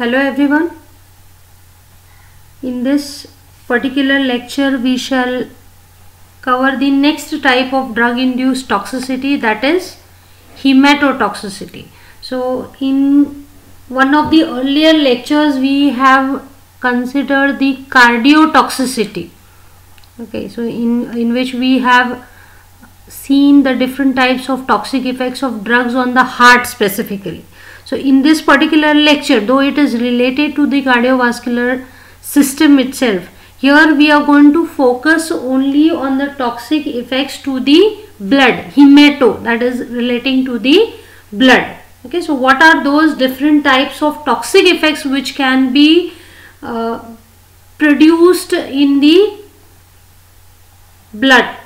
Hello everyone. In this particular lecture we shall cover the next type of drug induced toxicity, that is hematotoxicity. So in one of the earlier lectures we have considered the cardiotoxicity. Okay, so in which we have seen the different types of toxic effects of drugs on the heart specifically. So in this particular lecture, though it is related to the cardiovascular system itself, here we are going to focus only on the toxic effects to the blood, hemato, that is relating to the blood. Okay, so what are those different types of toxic effects which can be produced in the blood?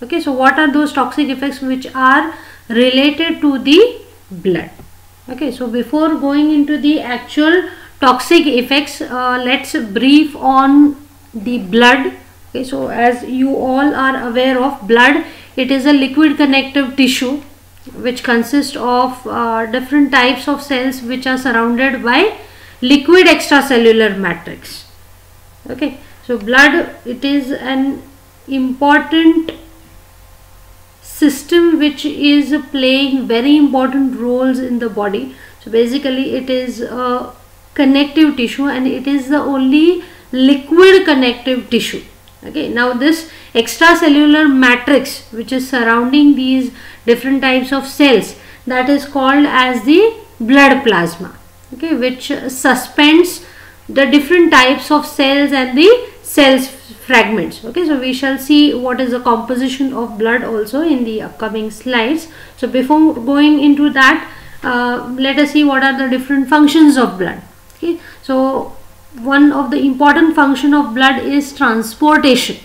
Okay, so what are those toxic effects which are related to the blood? Okay, so before going into the actual toxic effects, let's brief on the blood. Okay, so as you all are aware of, blood, it is a liquid connective tissue which consists of different types of cells which are surrounded by liquid extracellular matrix. Okay, so blood, it is an important system which is playing very important roles in the body. So basically it is a connective tissue and it is the only liquid connective tissue. Okay, now this extracellular matrix which is surrounding these different types of cells, that is called as the blood plasma. Okay, which suspends the different types of cells and the cells fragments. Okay, so we shall see what is the composition of blood also in the upcoming slides. So before going into that, let us see what are the different functions of blood. Okay, so one of the important function of blood is transportation.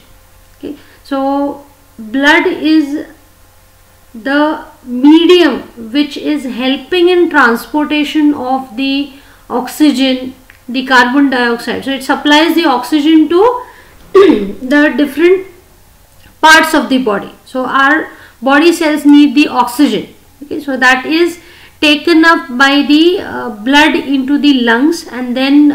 Okay, so blood is the medium which is helping in transportation of the oxygen, the carbon dioxide. So it supplies the oxygen to the different parts of the body. So our body cells need the oxygen. Okay, so that is taken up by the blood into the lungs, and then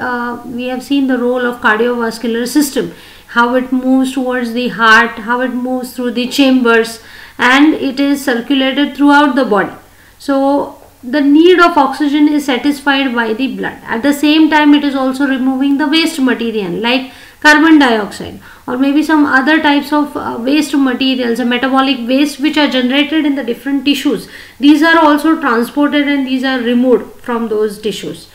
we have seen the role of cardiovascular system, how it moves towards the heart, how it moves through the chambers, and it is circulated throughout the body. So the need of oxygen is satisfied by the blood. At the same time, it is also removing the waste material like carbon dioxide or maybe some other types of waste materials, a metabolic waste which are generated in the different tissues. These are also transported and these are removed from those tissues.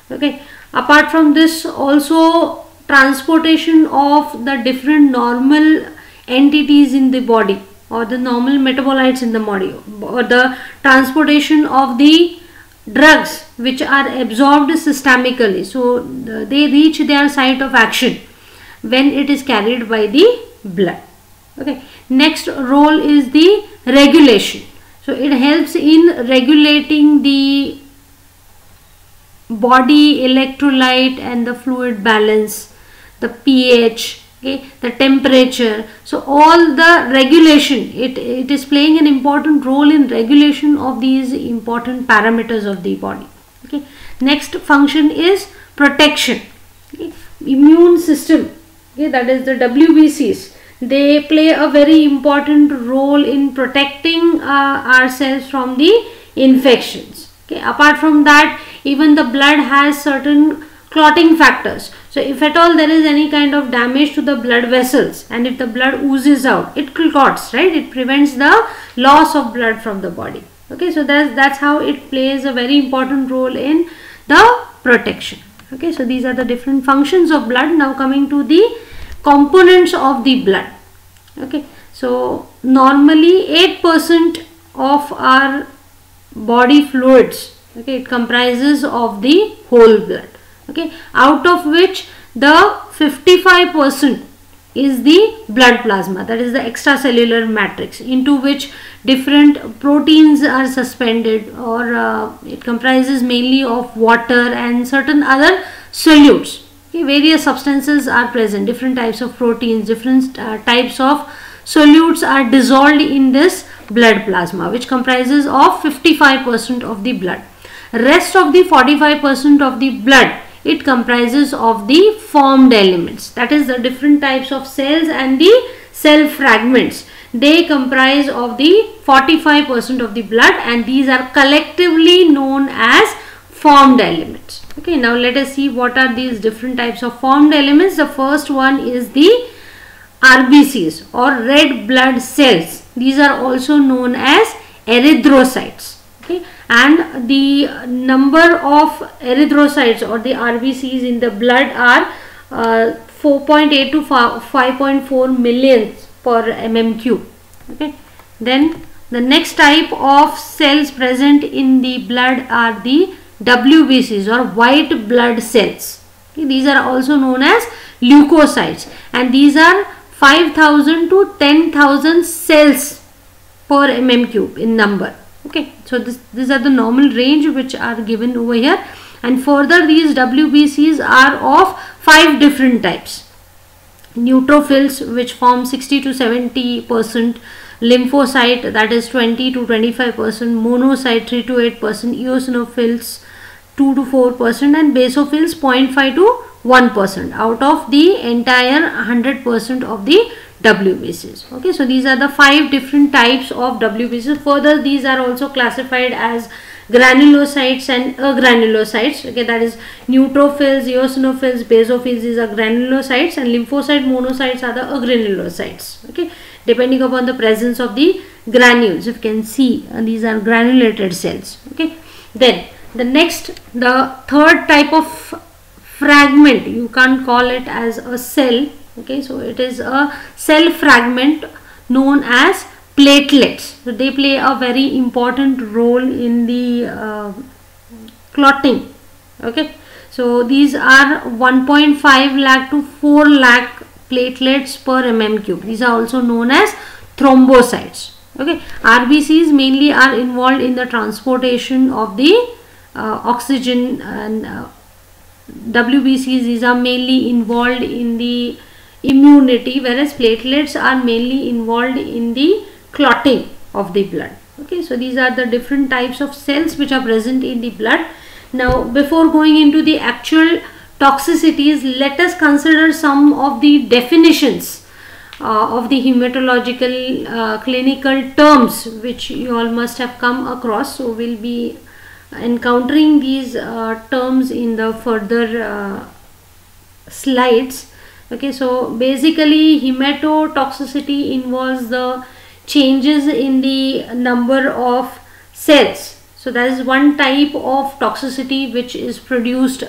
Okay, apart from this, also transportation of the different normal entities in the body or the normal metabolites in the body, or the transportation of the drugs which are absorbed systemically. So they reach their site of action when it is carried by the blood. Okay, next role is the regulation. So it helps in regulating the body electrolyte and the fluid balance, the pH, okay, the temperature. So all the regulation, it is playing an important role in regulation of these important parameters of the body. Okay, next function is protection. Okay, immune system, okay, that is the WBCs, they play a very important role in protecting ourselves from the infections. Okay, apart from that, even the blood has certain clotting factors. So if at all there is any kind of damage to the blood vessels and if the blood oozes out, it clots, right? It prevents the loss of blood from the body. Okay, so that's how it plays a very important role in the protection. Okay, so these are the different functions of blood. Now coming to the components of the blood. Okay, so normally 8% of our body fluids, okay, it comprises of the whole blood. Okay, out of which the 55% is the blood plasma, that is the extracellular matrix, into which different proteins are suspended, or it comprises mainly of water and certain other solutes. Okay, various substances are present, different types of proteins, different types of solutes are dissolved in this blood plasma, which comprises of 55% of the blood. Rest of the 45% of the blood it comprises of the formed elements. That is the different types of cells and the cell fragments. They comprise of the 45% of the blood, and these are collectively known as formed elements. Okay, now let us see what are these different types of formed elements. The first one is the RBCs or red blood cells. These are also known as erythrocytes. Okay, and the number of erythrocytes or the RBCs in the blood are 4.8 to 5.4 million per mm cube. Okay, then the next type of cells present in the blood are the WBCs or white blood cells. Okay, these are also known as leukocytes, and these are 5,000 to 10,000 cells per mm cube in number. Okay, so these are the normal range which are given over here, and further these WBCs are of 5 different types. Neutrophils, which form 60 to 70%, lymphocyte, that is 20 to 25%, monocyte 3 to 8%, eosinophils 2 to 4%, and basophils 0.5 to 1% out of the entire 100% of the WBCs. Okay, so these are the 5 different types of WBCs. Further, these are also classified as granulocytes and agranulocytes. Okay, that is neutrophils, eosinophils, basophils, these are granulocytes, and lymphocyte, monocytes are the agranulocytes. Okay, depending upon the presence of the granules, if you can see, these are granulated cells. Okay, then the third type of fragment, you can't call it as a cell. Okay, so it is a cell fragment known as platelets. So they play a very important role in the clotting. Okay, so these are 1.5 lakh to 4 lakh platelets per mm cube. These are also known as thrombocytes. Okay, RBCs mainly are involved in the transportation of the oxygen, and WBCs, these are mainly involved in the immunity, whereas platelets are mainly involved in the clotting of the blood. Okay, so these are the different types of cells which are present in the blood. Now, before going into the actual toxicities, let us consider some of the definitions of the hematological clinical terms which you all must have come across. So we'll be encountering these terms in the further slides. Okay, so basically hematotoxicity involves the changes in the number of cells. So that is one type of toxicity which is produced.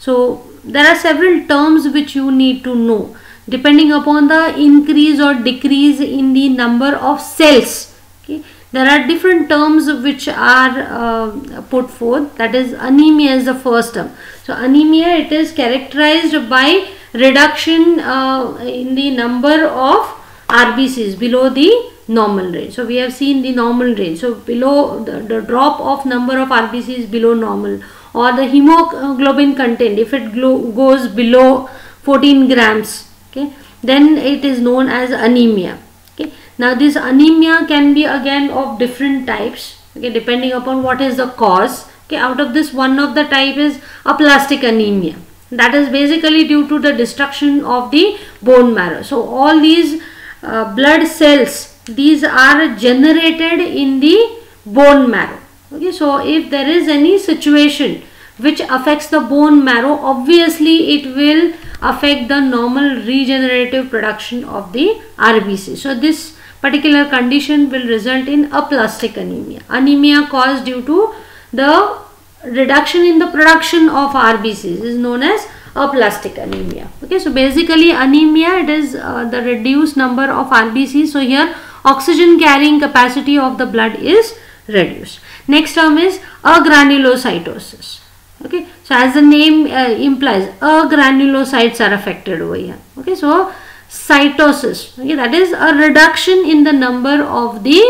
So there are several terms which you need to know depending upon the increase or decrease in the number of cells. Okay, there are different terms which are put forth. That is, anemia is the first term. So anemia, it is characterized by reduction in the number of RBCs below the normal range. So we have seen the normal range. So below the drop of number of RBCs below normal, or the hemoglobin content, if it goes below 14 grams, okay, then it is known as anemia. Okay, now this anemia can be again of different types. Okay, depending upon what is the cause. Okay, out of this, one of the type is aplastic anemia. That is basically due to the destruction of the bone marrow. So all these blood cells, these are generated in the bone marrow. Okay, so if there is any situation which affects the bone marrow, obviously it will affect the normal regenerative production of the RBC. So this particular condition will result in aplastic anemia. Anemia caused due to the reduction in the production of RBCs is known as aplastic anemia. Okay, so basically anemia, it is the reduced number of RBCs. So here oxygen carrying capacity of the blood is reduced. Next term is agranulocytosis. Okay, so as the name implies, agranulocytes are affected over here. Okay, so cytosis, okay, that is a reduction in the number of the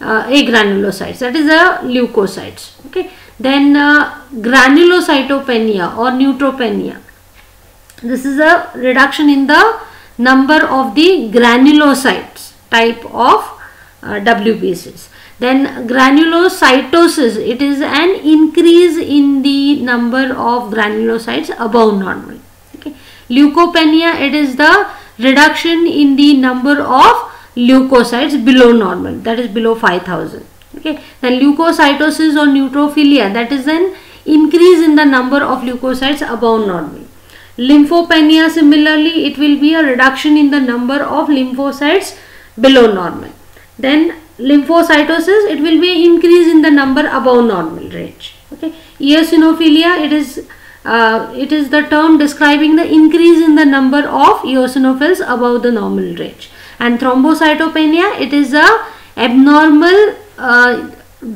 agranulocytes, that is a leukocytes. Okay, then granulocytopenia or neutropenia, this is a reduction in the number of the granulocytes type of WBCs. Then granulocytosis, it is an increase in the number of granulocytes above normal. Okay. Leukopenia, it is the reduction in the number of leukocytes below normal, that is below 5000. Okay. Then leukocytosis or neutrophilia, that is an increase in the number of leukocytes above normal. Lymphopenia, similarly, it will be a reduction in the number of lymphocytes below normal. Then lymphocytosis, it will be an increase in the number above normal range. Okay. Eosinophilia, it is the term describing the increase in the number of eosinophils above the normal range. And thrombocytopenia, it is a abnormal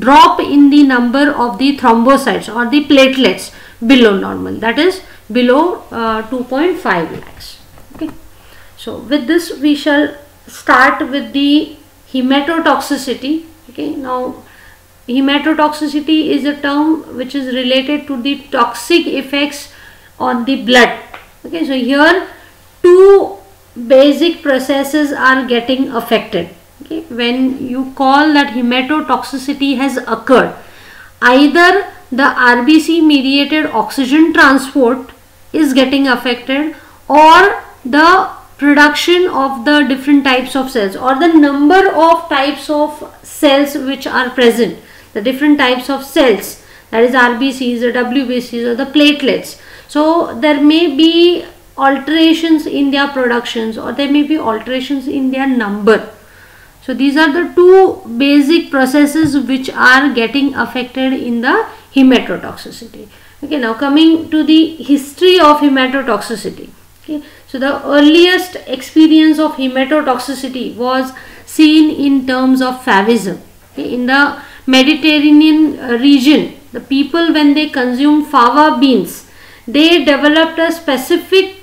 drop in the number of the thrombocytes or the platelets below normal, that is below 2.5 lakhs. Okay. So with this we shall start with the hematotoxicity. Okay. Now hematotoxicity is a term which is related to the toxic effects on the blood. Okay. So here two basic processes are getting affected. Okay. When you call that hematotoxicity has occurred, either the RBC mediated oxygen transport is getting affected, or the production of the different types of cells, or the number of types of cells which are present, the different types of cells, that is RBCs or WBCs or the platelets. So there may be alterations in their productions, or there may be alterations in their number. So these are the two basic processes which are getting affected in the hematotoxicity. Okay, now coming to the history of hematotoxicity. Okay, so the earliest experience of hematotoxicity was seen in terms of favism. Okay, in the Mediterranean region, the people, when they consumed fava beans, they developed a specific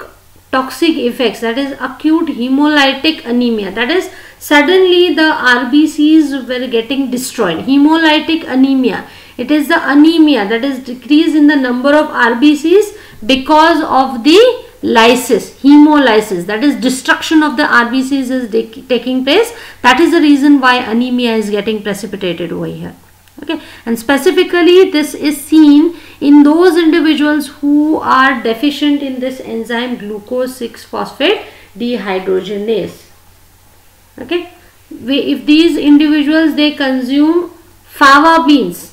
toxic effects, that is acute hemolytic anemia, that is suddenly the RBCs were getting destroyed. Hemolytic anemia, it is the anemia, that is decrease in the number of RBCs because of the lysis, hemolysis, that is destruction of the RBCs is taking place. That is the reason why anemia is getting precipitated over here. Okay, and specifically this is seen in those individuals who are deficient in this enzyme glucose 6-phosphate dehydrogenase. Okay, if these individuals they consume fava beans,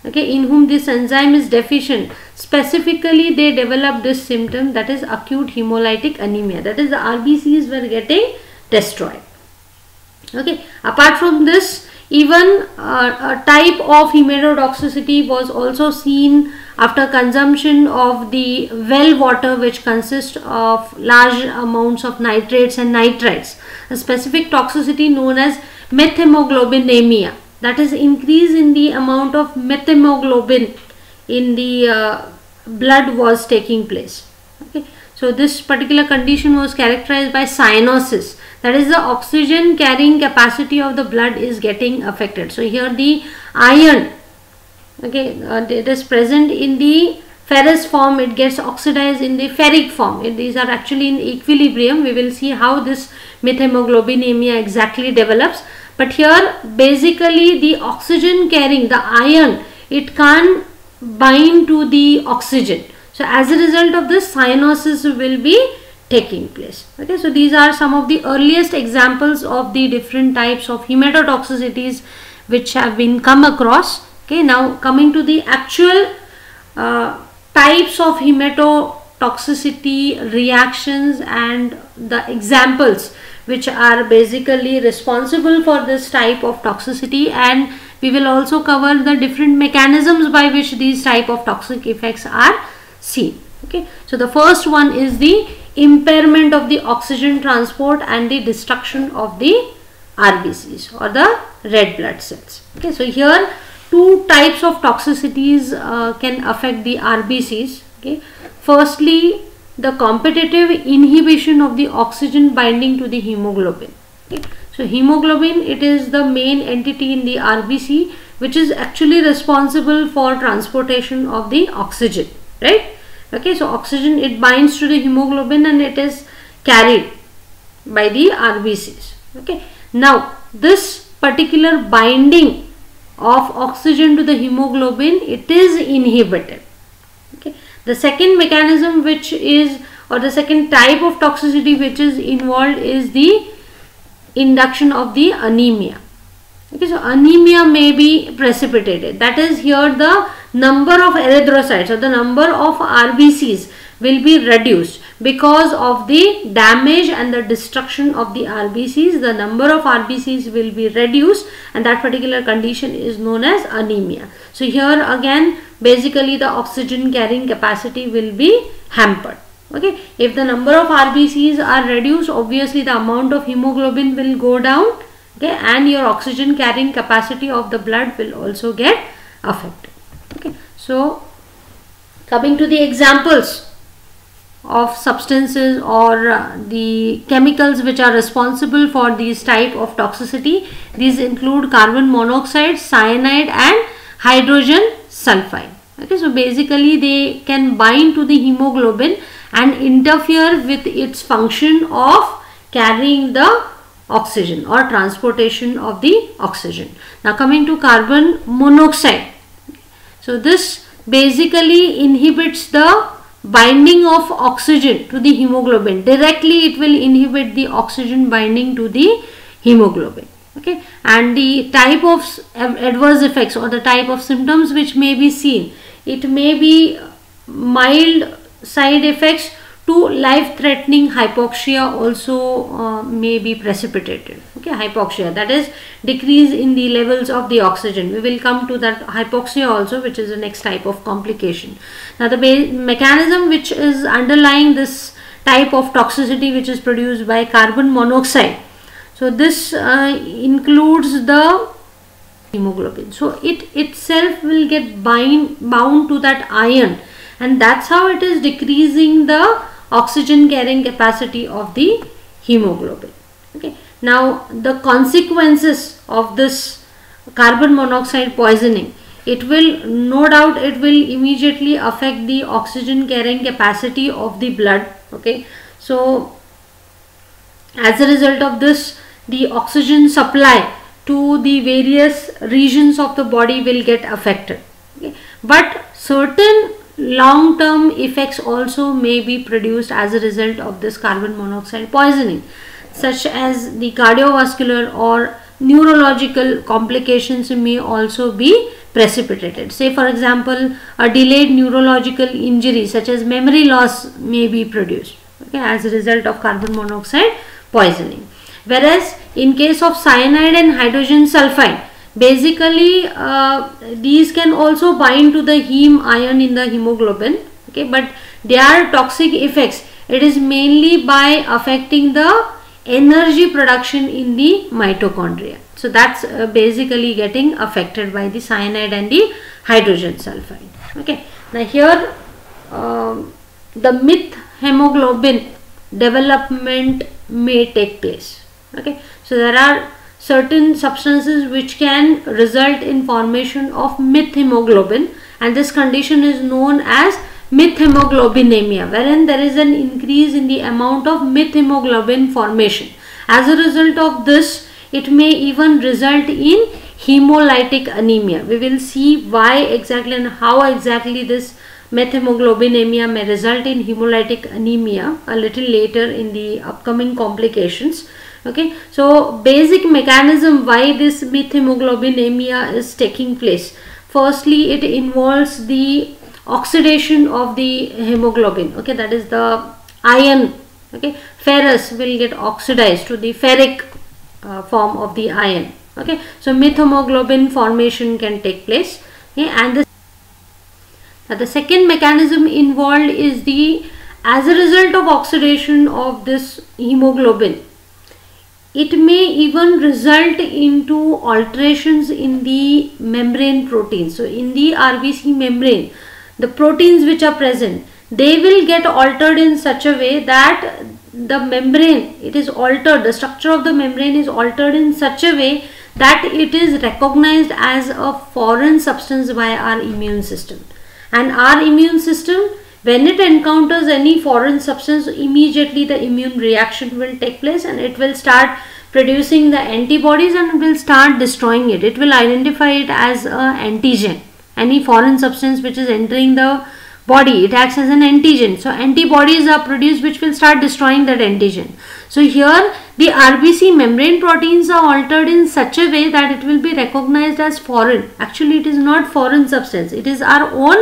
okay, in whom this enzyme is deficient, specifically they develop this symptom, that is acute hemolytic anemia, that is the RBCs were getting destroyed. Okay, apart from this, even a type of hematotoxicity was also seen after consumption of the well water, which consists of large amounts of nitrates and nitrites. A specific toxicity known as methemoglobinemia, that is increase in the amount of methemoglobin in the blood was taking place. Okay, so this particular condition was characterized by cyanosis, that is the oxygen carrying capacity of the blood is getting affected. So here the iron, okay, it is present in the ferrous form, it gets oxidized in the ferric form. These are actually in equilibrium. We will see how this methemoglobinemia exactly develops. But here basically the oxygen carrying, the iron, it can't bind to the oxygen. So as a result of this, cyanosis will be taking place. Okay, so these are some of the earliest examples of the different types of hematotoxicities which have been come across. Okay, now coming to the actual types of hematotoxicity reactions and the examples which are basically responsible for this type of toxicity, and we will also cover the different mechanisms by which these type of toxic effects are seen. Okay, so the first one is the impairment of the oxygen transport and the destruction of the RBCs or the red blood cells. Okay, so here two types of toxicities can affect the RBCs. Okay, firstly, the competitive inhibition of the oxygen binding to the hemoglobin. Okay, so hemoglobin, it is the main entity in the RBC which is actually responsible for transportation of the oxygen, right? Okay, so oxygen, it binds to the hemoglobin and it is carried by the RBCs. Okay, now this particular binding of oxygen to the hemoglobin, it is inhibited. Okay. The second mechanism which is, or the second type of toxicity which is involved, is the induction of the anemia. Okay, so anemia may be precipitated. That is, here the number of erythrocytes or the number of RBCs will be reduced because of the damage and the destruction of the RBCs. The number of RBCs will be reduced, and that particular condition is known as anemia. So here again, basically the oxygen carrying capacity will be hampered. Okay, if the number of RBCs are reduced, obviously the amount of hemoglobin will go down. Okay, and your oxygen carrying capacity of the blood will also get affected. Okay, so coming to the examples of substances or the chemicals which are responsible for these type of toxicity, these include carbon monoxide, cyanide and hydrogen sulfide. Okay, so basically they can bind to the hemoglobin and interfere with its function of carrying the oxygen or transportation of the oxygen. Now coming to carbon monoxide. So this basically inhibits the binding of oxygen to the hemoglobin. Directly it will inhibit the oxygen binding to the hemoglobin. Okay, and the type of adverse effects or the type of symptoms which may be seen, it may be mild side effects to life-threatening hypoxia also may be precipitated. Okay, hypoxia, that is decrease in the levels of the oxygen. We will come to that hypoxia also, which is the next type of complication. Now the mechanism which is underlying this type of toxicity which is produced by carbon monoxide, so this includes the hemoglobin. So it itself will get bound to that iron, and that's how it is decreasing the oxygen carrying capacity of the hemoglobin. Okay, now the consequences of this carbon monoxide poisoning, it will no doubt, it will immediately affect the oxygen carrying capacity of the blood. Okay, so as a result of this, the oxygen supply to the various regions of the body will get affected. Okay, but certain long-term effects also may be produced as a result of this carbon monoxide poisoning, such as the cardiovascular or neurological complications may also be precipitated. Say for example, a delayed neurological injury such as memory loss may be produced, okay, as a result of carbon monoxide poisoning. Whereas in case of cyanide and hydrogen sulfide, basically these can also bind to the heme ion in the hemoglobin. Okay, but their toxic effects, it is mainly by affecting the energy production in the mitochondria. So that's basically getting affected by the cyanide and the hydrogen sulfide. Okay, now here the myth hemoglobin development may take place. Okay, so there are certain substances which can result in formation of myth hemoglobin, and this condition is known as myth hemoglobinemia, wherein there is an increase in the amount of myth hemoglobin formation. As a result of this, it may even result in hemolytic anemia. We will see why exactly and how exactly this methemoglobinemia may result in hemolytic anemia a little later in the upcoming complications. Okay, so basic mechanism why this methemoglobinemia is taking place. Firstly, it involves the oxidation of the hemoglobin. Okay, that is the iron. Okay, ferrous will get oxidized to the ferric form of the iron. Okay, so methemoglobin formation can take place. Okay, and the second mechanism involved is the, as a result of oxidation of this hemoglobin, it may even result into alterations in the membrane proteins. So in the RBC membrane, the proteins which are present, they will get altered in such a way that the membrane, it is altered, the structure of the membrane is altered in such a way that it is recognized as a foreign substance by our immune system. And our immune system, when it encounters any foreign substance, immediately the immune reaction will take place and it will start producing the antibodies and will start destroying it. It will identify it as an antigen. Any foreign substance which is entering the body, it acts as an antigen. So antibodies are produced which will start destroying that antigen. So here the RBC membrane proteins are altered in such a way that it will be recognized as foreign. Actually it is not foreign substance, it is our own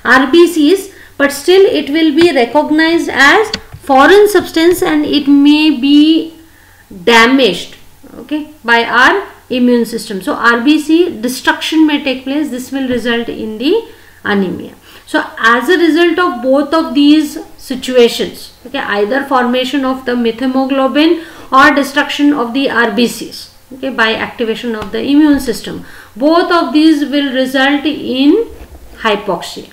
RBCs, but still it will be recognized as foreign substance and it may be damaged, okay, by our immune system. So RBC destruction may take place. This will result in the anemia. So as a result of both of these situations, okay, either formation of the methemoglobin or destruction of the RBCs, okay, by activation of the immune system, both of these will result in hypoxia.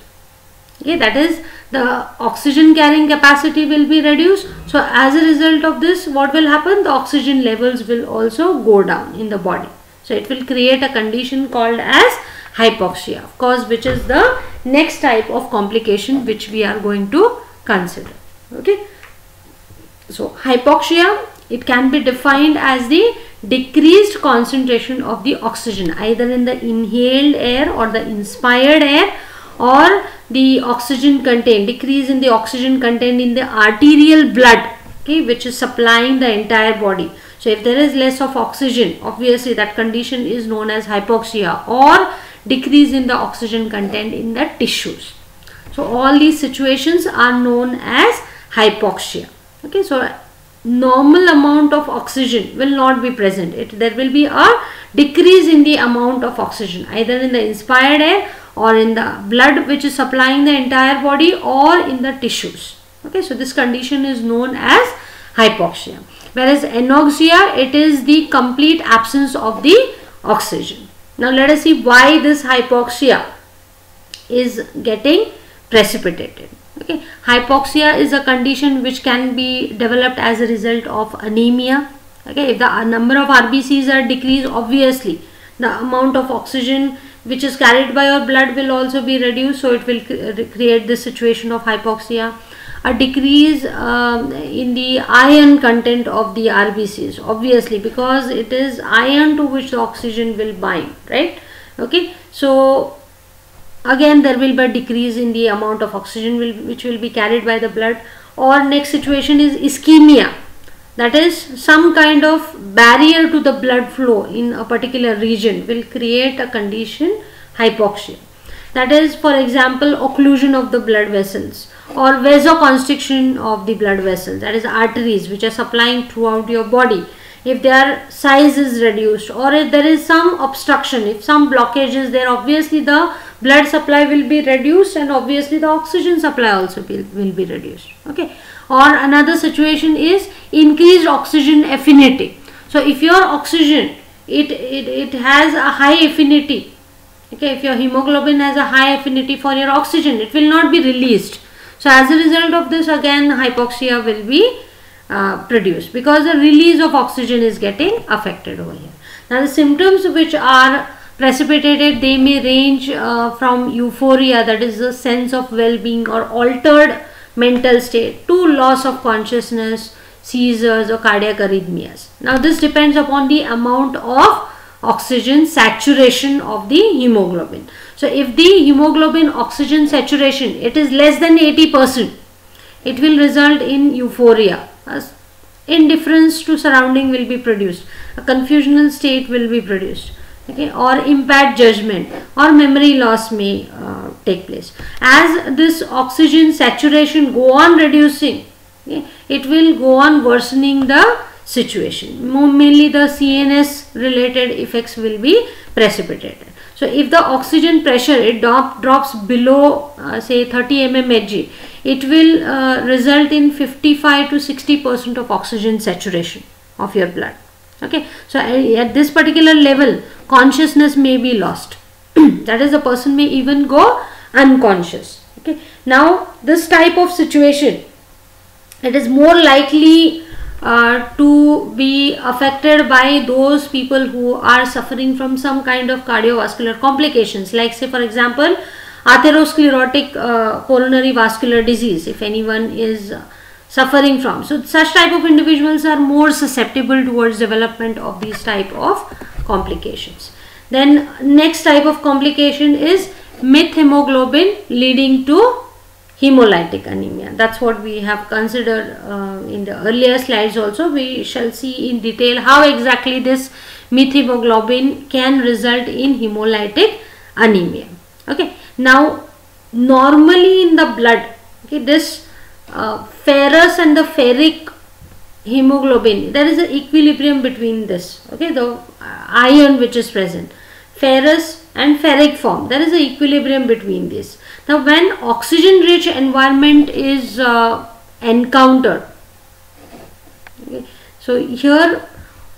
Okay, that is, the oxygen carrying capacity will be reduced. So as a result of this, what will happen? The oxygen levels will also go down in the body. So it will create a condition called as hypoxia, of course, which is the next type of complication which we are going to consider. Okay, so hypoxia, it can be defined as the decreased concentration of the oxygen either in the inhaled air or the inspired air, or the oxygen content, decrease in the oxygen content in the arterial blood, okay, which is supplying the entire body. So if there is less of oxygen, obviously that condition is known as hypoxia, or decrease in the oxygen content in the tissues. So all these situations are known as hypoxia. Okay, so normal amount of oxygen will not be present. There will be a decrease in the amount of oxygen either in the inspired air or in the blood which is supplying the entire body or in the tissues. Okay, so this condition is known as hypoxia. Whereas anoxia, it is the complete absence of the oxygen. Now let us see why this hypoxia is getting precipitated. Okay, hypoxia is a condition which can be developed as a result of anemia. Okay, if the number of RBCs are decreased, obviously the amount of oxygen which is carried by your blood will also be reduced, so it will create this situation of hypoxia. A decrease in the iron content of the RBCs, obviously, because it is iron to which the oxygen will bind, right? Okay, so again there will be a decrease in the amount of oxygen which will be carried by the blood. Or next situation is ischemia, that is some kind of barrier to the blood flow in a particular region will create a condition hypoxia. That is, for example, occlusion of the blood vessels or vasoconstriction of the blood vessels, that is arteries which are supplying throughout your body. If their size is reduced or if there is some obstruction, if some blockage is there, obviously the blood supply will be reduced and obviously the oxygen supply also will be reduced. Okay. Or another situation is increased oxygen affinity. So if your oxygen, it has a high affinity, okay, if your hemoglobin has a high affinity for your oxygen, it will not be released. So as a result of this, again hypoxia will be produced because the release of oxygen is getting affected over here. Now the symptoms which are precipitated, they may range from euphoria, that is the sense of well-being or altered mental state, to loss of consciousness, seizures or cardiac arrhythmias. Now this depends upon the amount of oxygen saturation of the hemoglobin. So if the hemoglobin oxygen saturation, it is less than 80%, it will result in euphoria. Indifference to surrounding will be produced. A confusional state will be produced. Okay, or impaired judgment or memory loss may take place. As this oxygen saturation go on reducing, okay, it will go on worsening the situation. Mainly the CNS related effects will be precipitated. So if the oxygen pressure, it drops below say 30 mmHg, it will result in 55 to 60% of oxygen saturation of your blood. Okay, so at this particular level, consciousness may be lost. That is, the person may even go unconscious. Okay, now this type of situation, it is more likely to be affected by those people who are suffering from some kind of cardiovascular complications, like say for example atherosclerotic coronary vascular disease. If anyone is suffering from. So such type of individuals are more susceptible towards development of these type of complications. Then next type of complication is methemoglobin leading to hemolytic anemia. That's what we have considered in the earlier slides also. We shall see in detail how exactly this methemoglobin can result in hemolytic anemia. Okay, now normally in the blood, okay, this ferrous and the ferric hemoglobin, there is an equilibrium between this, okay, the iron which is present, ferrous and ferric form, there is an equilibrium between these. Now when oxygen rich environment is encountered, okay, so here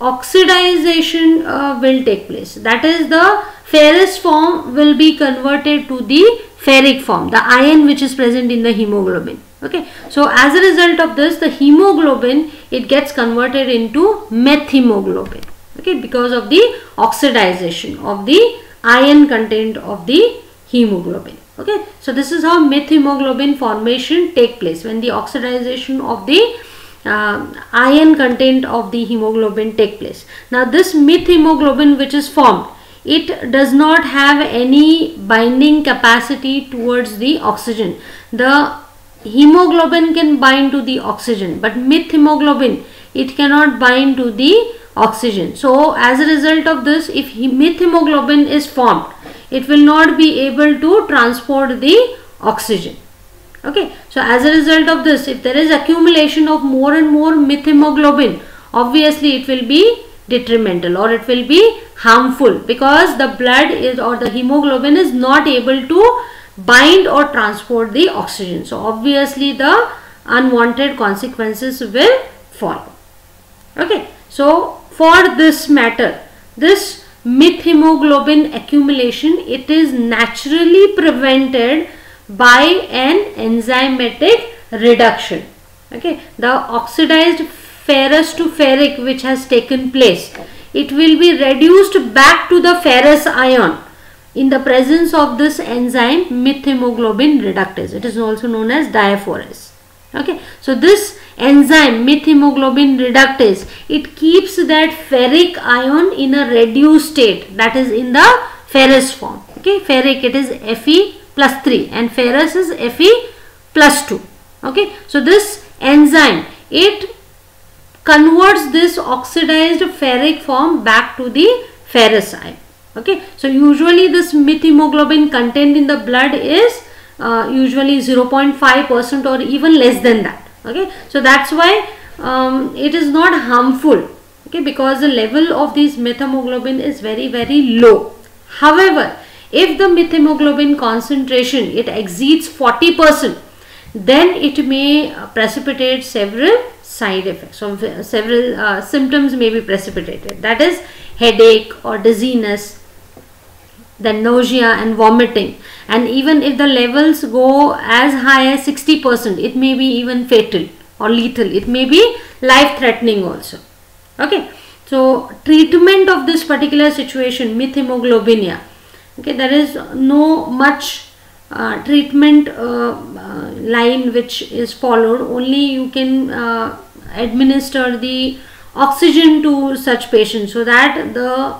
oxidization will take place, that is the ferrous form will be converted to the ferric form, the iron which is present in the hemoglobin. Okay, so as a result of this, the hemoglobin, it gets converted into methemoglobin, okay, because of the oxidization of the iron content of the hemoglobin. Okay, so this is how methemoglobin formation take place, when the oxidization of the iron content of the hemoglobin take place. Now this methemoglobin which is formed, it does not have any binding capacity towards the oxygen. The hemoglobin can bind to the oxygen, but methemoglobin, it cannot bind to the oxygen. So as a result of this, if methemoglobin is formed, it will not be able to transport the oxygen. Okay, so as a result of this, if there is accumulation of more and more methemoglobin, obviously it will be detrimental or it will be harmful, because the blood is, or the hemoglobin is not able to bind or transport the oxygen. So obviously the unwanted consequences will follow. Okay, so for this matter, this methemoglobin accumulation, it is naturally prevented by an enzymatic reduction. Okay, the oxidized ferrous to ferric which has taken place, it will be reduced back to the ferrous ion in the presence of this enzyme methemoglobin reductase. It is also known as diaphorase. Okay, so this enzyme methemoglobin reductase, it keeps that ferric ion in a reduced state, that is in the ferrous form. Okay, ferric, it is Fe+3 and ferrous is Fe+2. Okay, so this enzyme, it converts this oxidized ferric form back to the ferrous ion. Okay, so usually this methemoglobin content in the blood is usually 0.5% or even less than that. Okay, so that's why it is not harmful, okay, because the level of this methemoglobin is very low. However, if the methemoglobin concentration, it exceeds 40%, then it may precipitate several side effects. So several symptoms may be precipitated, that is headache or dizziness, then nausea and vomiting, and even if the levels go as high as 60%, it may be even fatal or lethal, it may be life threatening also. Okay, so treatment of this particular situation, methemoglobinia, okay, there is no much treatment line which is followed. Only you can administer the oxygen to such patients so that the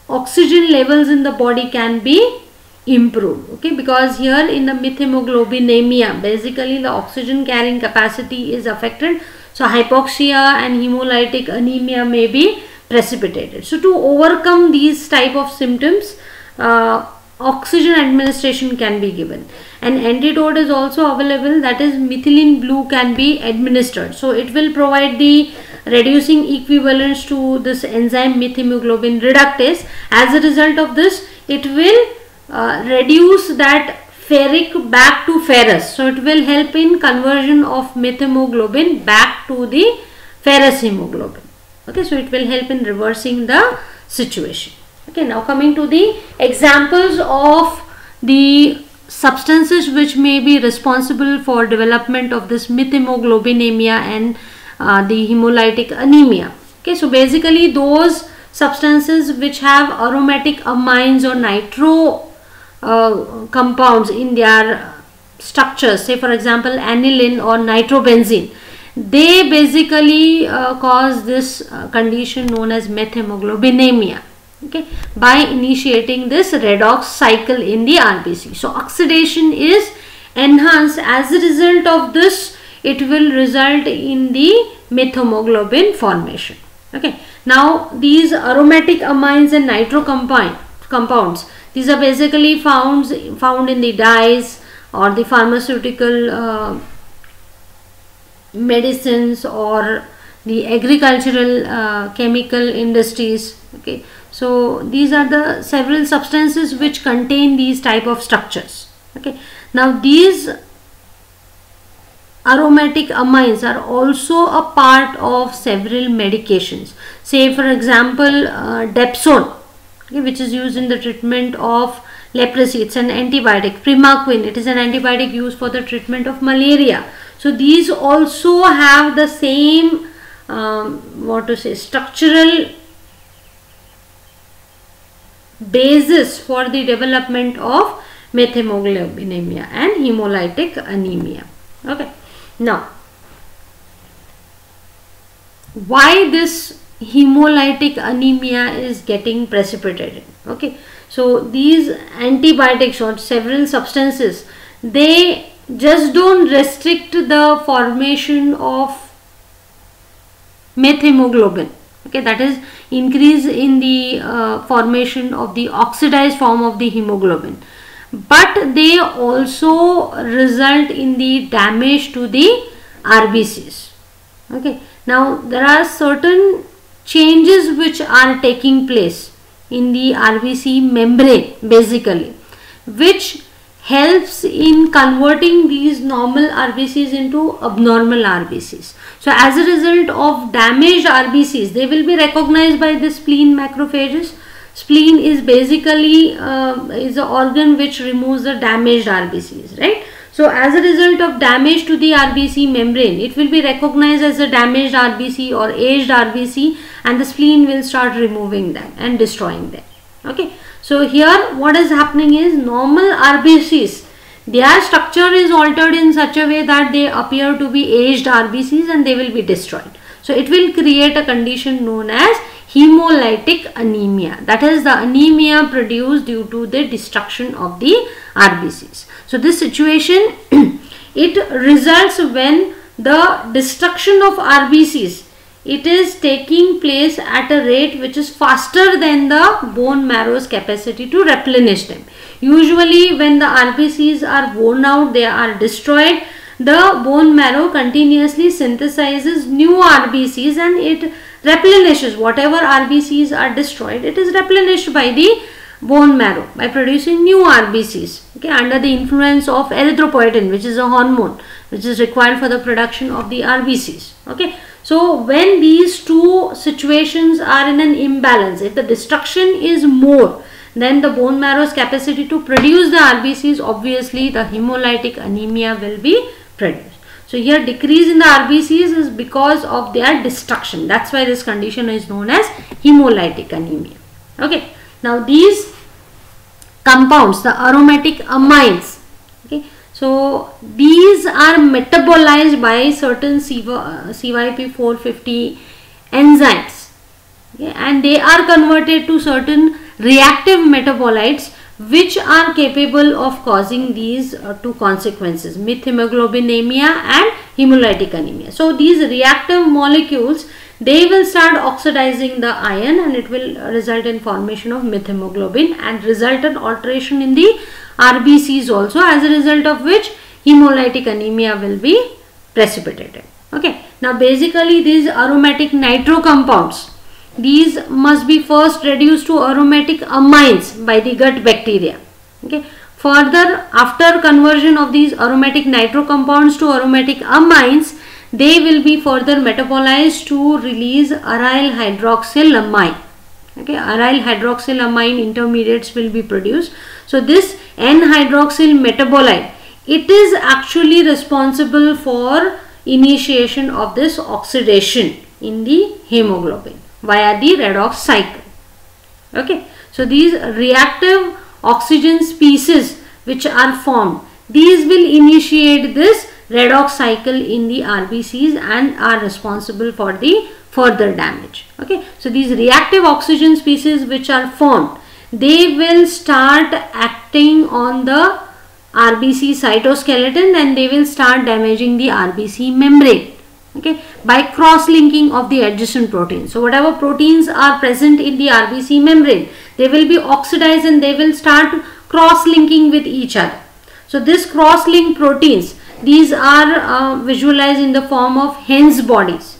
oxygen levels in the body can be improved. Okay, because here in the methemoglobinemia, basically the oxygen carrying capacity is affected, so hypoxia and hemolytic anemia may be precipitated. So to overcome these type of symptoms, oxygen administration can be given. An antidote is also available, that is methylene blue can be administered. So it will provide the reducing equivalence to this enzyme methemoglobin reductase. As a result of this, it will reduce that ferric back to ferrous. So it will help in conversion of methemoglobin back to the ferrous hemoglobin. Okay, so it will help in reversing the situation. Okay, now coming to the examples of the substances which may be responsible for development of this methemoglobinemia and the hemolytic anemia. Okay, so basically those substances which have aromatic amines or nitro compounds in their structures, say for example aniline or nitrobenzene, they basically cause this condition known as methemoglobinemia, okay, by initiating this redox cycle in the RBC. So oxidation is enhanced. As a result of this, it will result in the methemoglobin formation. Okay, now these aromatic amines and nitro compounds, these are basically found in the dyes or the pharmaceutical medicines or the agricultural chemical industries. Okay, so these are the several substances which contain these type of structures. Okay, now these aromatic amines are also a part of several medications. Say for example Dapsone, okay, which is used in the treatment of leprosy. It's an antibiotic. Primaquine, it is an antibiotic used for the treatment of malaria. So these also have the same structural basis for the development of methemoglobinemia and hemolytic anemia. Okay, now why this hemolytic anemia is getting precipitated? Okay, so these antibiotics or several substances, they just don't restrict the formation of methemoglobin. Okay, that is increase in the formation of the oxidized form of the hemoglobin, but they also result in the damage to the RBCs. Okay, now there are certain changes which are taking place in the RBC membrane basically, which helps in converting these normal RBCs into abnormal RBCs. So as a result of damaged RBCs, they will be recognized by the spleen macrophages. Spleen is basically is an organ which removes the damaged RBCs, right? So as a result of damage to the RBC membrane, it will be recognized as a damaged RBC or aged RBC, and the spleen will start removing them and destroying them. Okay, so here what is happening is normal RBCs, their structure is altered in such a way that they appear to be aged RBCs and they will be destroyed. So it will create a condition known as hemolytic anemia. That is the anemia produced due to the destruction of the RBCs. So this situation it results when the destruction of RBCs, it is taking place at a rate which is faster than the bone marrow's capacity to replenish them. Usually when the RBCs are worn out, they are destroyed, the bone marrow continuously synthesizes new RBCs and it replenishes whatever RBCs are destroyed. It is replenished by the bone marrow by producing new RBCs, okay, under the influence of erythropoietin, which is a hormone which is required for the production of the RBCs. Okay, so when these two situations are in an imbalance, if the destruction is more than the bone marrow's capacity to produce the RBCs, obviously the hemolytic anemia will be produced. So here decrease in the RBCs is because of their destruction. That's why this condition is known as hemolytic anemia. Okay, now these compounds, the aromatic amines, okay, so these are metabolized by certain CYP450 enzymes, okay, and they are converted to certain reactive metabolites which are capable of causing these two consequences, methemoglobinemia and hemolytic anemia. So these reactive molecules, they will start oxidizing the iron and it will result in formation of methemoglobin and result in alteration in the RBCs also, as a result of which hemolytic anemia will be precipitated. Okay, now basically these aromatic nitro compounds, these must be first reduced to aromatic amines by the gut bacteria. Okay, further after conversion of these aromatic nitro compounds to aromatic amines, they will be further metabolized to release aryl hydroxylamine. Okay, aryl hydroxylamine intermediates will be produced. So this N-hydroxyl metabolite, it is actually responsible for initiation of this oxidation in the hemoglobin via the redox cycle. Okay, so these reactive oxygen species which are formed, these will initiate this redox cycle in the RBCs and are responsible for the further damage. Okay, so these reactive oxygen species which are formed, they will start acting on the RBC cytoskeleton and they will start damaging the RBC membrane, okay, by cross-linking of the adjacent proteins. So whatever proteins are present in the RBC membrane, they will be oxidized and they will start cross-linking with each other. So this cross-link proteins, these are visualized in the form of Hen's bodies.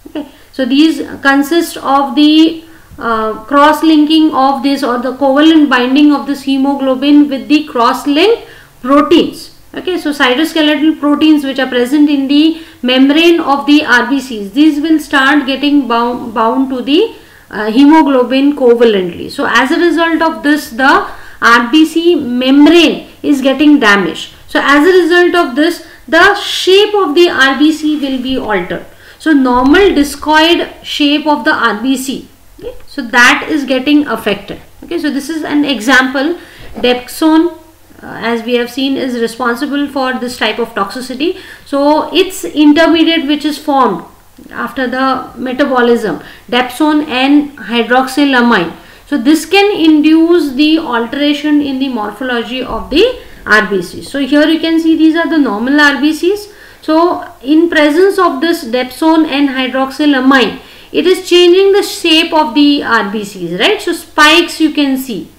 Okay, so these consist of the cross-linking of this, or the covalent binding of this hemoglobin with the cross-linked proteins. Okay, so cytoskeletal proteins which are present in the membrane of the RBCs, these will start getting bound to the hemoglobin covalently. So as a result of this, the RBC membrane is getting damaged. So as a result of this, the shape of the RBC will be altered. So normal discoid shape of the RBC, okay, so that is getting affected. Okay, so this is an example. Dapsone, as we have seen, is responsible for this type of toxicity. So its intermediate which is formed after the metabolism, dapsone and hydroxylamine. So this can induce the alteration in the morphology of the RBCs. So here you can see these are the normal RBCs. So in presence of this dapsone and hydroxylamine, it is changing the shape of the RBCs, right? So spikes you can see.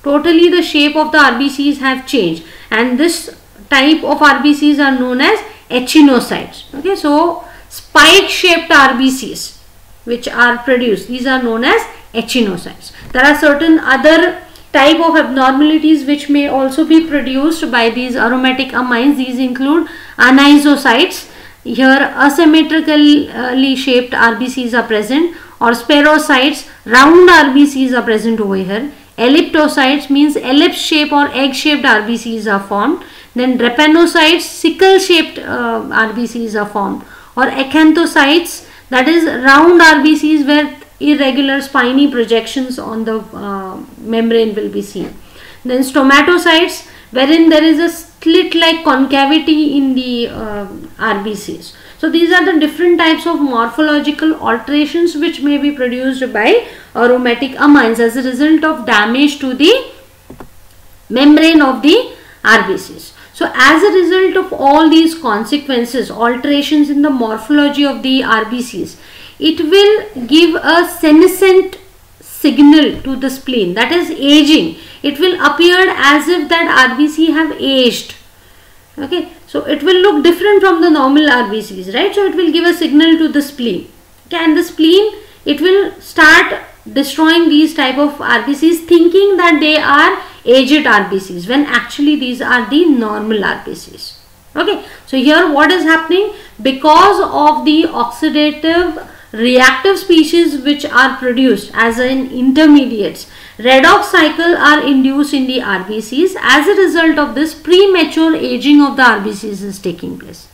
Totally the shape of the RBCs have changed, and this type of RBCs are known as echinocytes. Okay, so spike shaped RBCs which are produced, these are known as echinocytes. There are certain other type of abnormalities which may also be produced by these aromatic amines. These include anisocytes. Here asymmetrically shaped RBCs are present, or spirocytes, round RBCs are present over here. Elliptocytes means ellipse shape or egg shaped RBCs are formed. Then drepanocytes, sickle shaped RBCs are formed, or acanthocytes, that is round RBCs where irregular spiny projections on the membrane will be seen. Then stomatocytes, wherein there is a slit like concavity in the RBCs. So these are the different types of morphological alterations which may be produced by aromatic amines as a result of damage to the membrane of the RBCs. So as a result of all these consequences, alterations in the morphology of the RBCs, it will give a senescent signal to the spleen, that is aging. It will appear as if that RBC have aged. Okay, so it will look different from the normal RBCs, right? So it will give a signal to the spleen. Okay, and the spleen, it will start destroying these type of RBCs, thinking that they are aged RBCs, when actually these are the normal RBCs. Okay, so here what is happening? Because of the oxidative reactive species which are produced as in intermediates, redox cycle are induced in the RBCs. As a result of this, premature aging of the RBCs is taking place.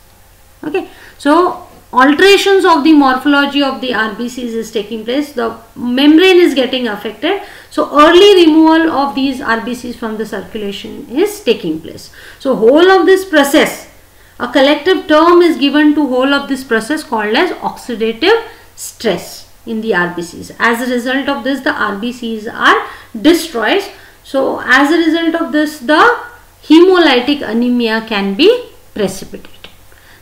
Okay, so alterations of the morphology of the RBCs is taking place. The membrane is getting affected. So early removal of these RBCs from the circulation is taking place. So whole of this process, a collective term is given to whole of this process called as oxidative stress in the RBCs. As a result of this, the RBCs are destroyed. So as a result of this, the hemolytic anemia can be precipitated.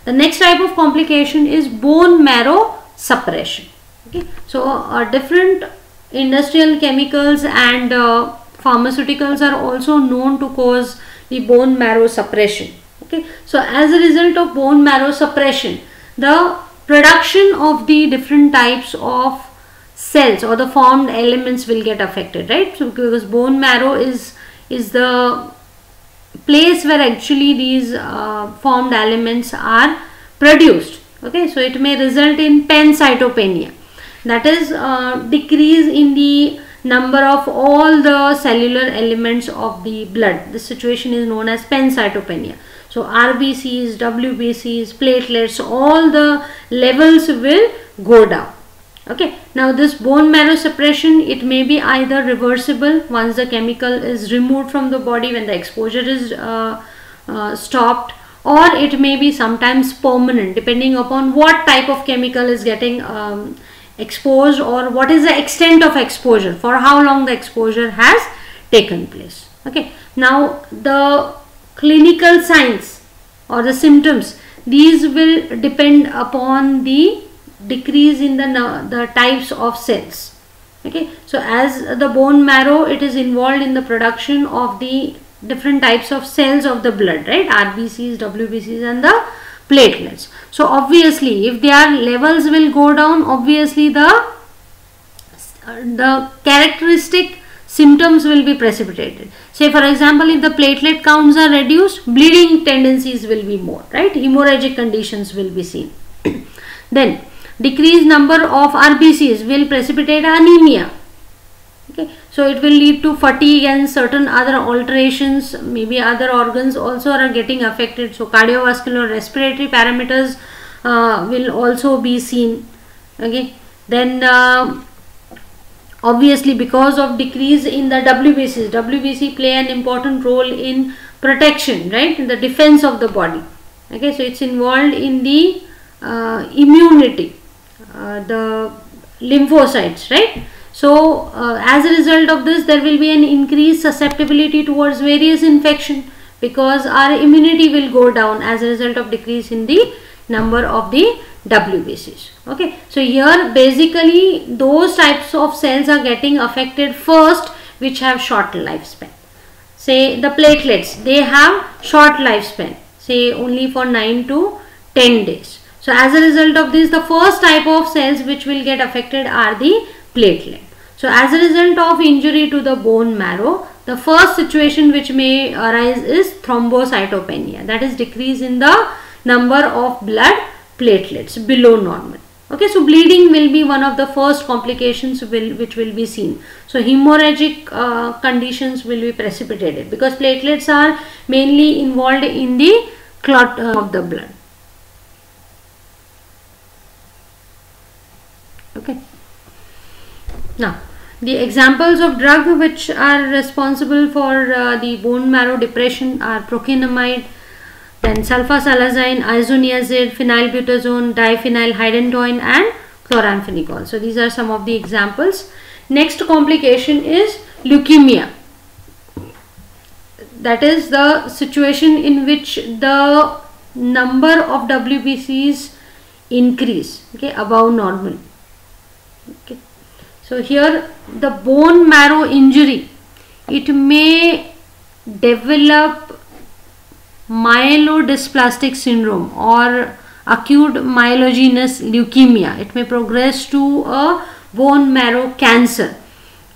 The next type of complication is bone marrow suppression. Okay, so different industrial chemicals and pharmaceuticals are also known to cause the bone marrow suppression. Okay, so as a result of bone marrow suppression, the production of the different types of cells or the formed elements will get affected, right? So because bone marrow is the place where actually these formed elements are produced. Okay, so it may result in pancytopenia, that is decrease in the number of all the cellular elements of the blood. This situation is known as pancytopenia. So RBCs, WBCs, platelets, all the levels will go down. Okay, now this bone marrow suppression, it may be either reversible once the chemical is removed from the body when the exposure is stopped, or it may be sometimes permanent, depending upon what type of chemical is getting exposed, or what is the extent of exposure, for how long the exposure has taken place. Okay, now the clinical signs or the symptoms, these will depend upon the decrease in the types of cells. Okay, so as the bone marrow, it is involved in the production of the different types of cells of the blood, right? RBCs, WBCs and the platelets. So obviously if their levels will go down, obviously the characteristic symptoms will be precipitated. Say for example, if the platelet counts are reduced, bleeding tendencies will be more, right? Hemorrhagic conditions will be seen. Then decreased number of RBCs will precipitate anemia. Okay, so it will lead to fatigue and certain other alterations. Maybe other organs also are getting affected. So cardiovascular, respiratory parameters will also be seen. Okay, then obviously because of decrease in the WBCs, WBC play an important role in protection, right, in the defense of the body. Okay, so it's involved in the immunity, the lymphocytes, right? So as a result of this, there will be an increased susceptibility towards various infection, because our immunity will go down as a result of decrease in the number of the WBCs. Okay, so here basically those types of cells are getting affected first which have short lifespan. Say the platelets, they have short lifespan, say only for 9 to 10 days. So as a result of this, the first type of cells which will get affected are the platelet. So as a result of injury to the bone marrow, the first situation which may arise is thrombocytopenia, that is decrease in the number of blood platelets below normal. Okay, so bleeding will be one of the first complications which will be seen. So hemorrhagic conditions will be precipitated, because platelets are mainly involved in the clot of the blood. Okay, now the examples of drug which are responsible for the bone marrow depression are procainamide, then sulfasalazine, isoniazid, phenylbutazone, diphenylhydantoin and chloramphenicol. So these are some of the examples. Next complication is leukemia. That is the situation in which the number of WBCs increase, okay, above normal. Okay, so here the bone marrow injury, it may develop myelodysplastic syndrome or acute myelogenous leukemia. It may progress to a bone marrow cancer.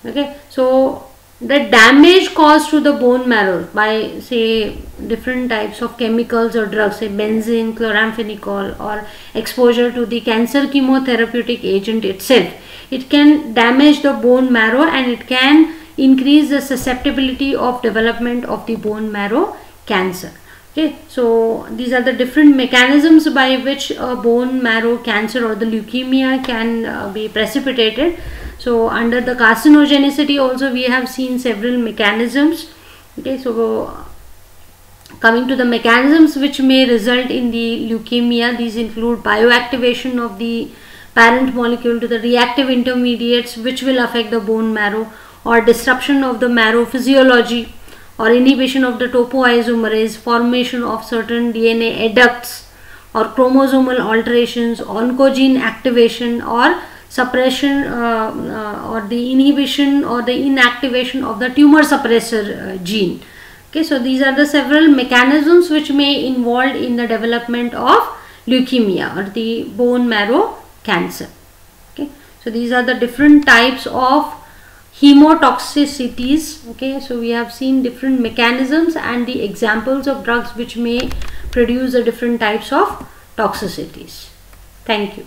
Okay, so the damage caused to the bone marrow by say different types of chemicals or drugs, say benzene, chloramphenicol, or exposure to the cancer chemotherapeutic agent itself, it can damage the bone marrow and it can increase the susceptibility of development of the bone marrow cancer. Okay, so these are the different mechanisms by which a bone marrow cancer or the leukemia can be precipitated. So under the carcinogenicity also we have seen several mechanisms. Okay, so coming to the mechanisms which may result in the leukemia, these include bioactivation of the parent molecule to the reactive intermediates which will affect the bone marrow, or disruption of the marrow physiology, or inhibition of the topoisomerase, formation of certain DNA adducts, or chromosomal alterations, oncogene activation, or suppression or the inhibition or the inactivation of the tumor suppressor gene. Okay, so these are the several mechanisms which may involved in the development of leukemia or the bone marrow cancer. Okay, so these are the different types of hemotoxicities. Okay, so we have seen different mechanisms and the examples of drugs which may produce the different types of toxicities. Thank you.